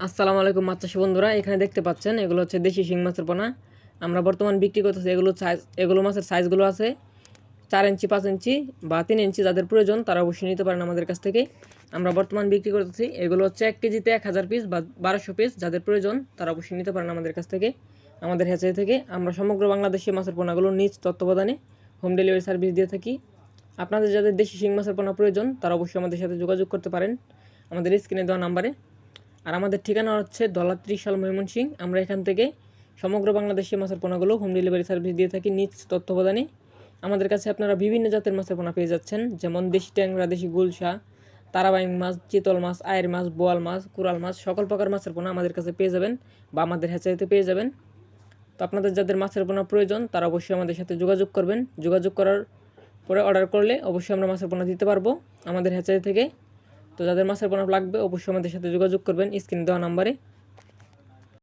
আসসালামু আলাইকুম মাছ চাষি বন্ধুরা, এখানে দেখতে পাচ্ছেন এগুলো হচ্ছে দেশি শিং মাছের পোনা। আমরা বর্তমান বিক্রি করতেছি। এগুলো মাছের সাইজগুলো আছে 4 ইঞ্চি, 5 ইঞ্চি বা 3 ইঞ্চি। যাদের প্রয়োজন তারা অবশ্যই নিতে পারেন আমাদের কাছ থেকে। আমরা বর্তমান বিক্রি করতেছি। এগুলো হচ্ছে 1 কেজিতে 1000 পিস বা 1200 পিস। যাদের প্রয়োজন তারা অবশ্যই নিতে পারেন আমাদের কাছ থেকে, আমাদের হ্যাচারি থেকে। আমরা সমগ্র বাংলাদেশে মাছের পোনাগুলো নিজ তত্ত্বাবধানে হোম ডেলিভারি সার্ভিস দিয়ে থাকি। আপনাদের যাদের দেশি শিং মাছের পোনা প্রয়োজন তারা অবশ্যই আমাদের সাথে যোগাযোগ করতে পারেন আমাদের স্ক্রিনে দেওয়া নাম্বারে। আর আমাদের ঠিকানা হচ্ছে দলা 30 ময়মনসিংহ। আমরা এখান থেকে সমগ্র বাংলাদেশে মাছের পোনাগুলো হোম ডেলিভারি সার্ভিস দিয়ে থাকি নিজ তত্ত্বাবধানে। আমাদের কাছে আপনারা বিভিন্ন জাতের মাছের পোনা পেয়ে যাচ্ছেন, যেমন দেশি ট্যাংরা, দেশি গুলশা, তারাবাইং মাছ, চিতল মাছ, আয়ের মাছ, বোয়াল মাছ, কোরাল মাছ, সকল প্রকার মাছের পোনা আমাদের কাছে পেয়ে যাবেন বা আমাদের হ্যাচারিতে পেয়ে যাবেন। তো আপনাদের যাদের মাছের পোনা প্রয়োজন তারা অবশ্যই আমাদের সাথে যোগাযোগ করবেন। যোগাযোগ করার পরে অর্ডার করলে অবশ্যই আমরা মাছের পোনা দিতে পারবো আমাদের হ্যাচারি থেকে। তো যাদের মাছের পোনা লাগবে অবশ্যই আমাদের সাথে যোগাযোগ করবেন স্ক্রিনে দেওয়া নাম্বারে।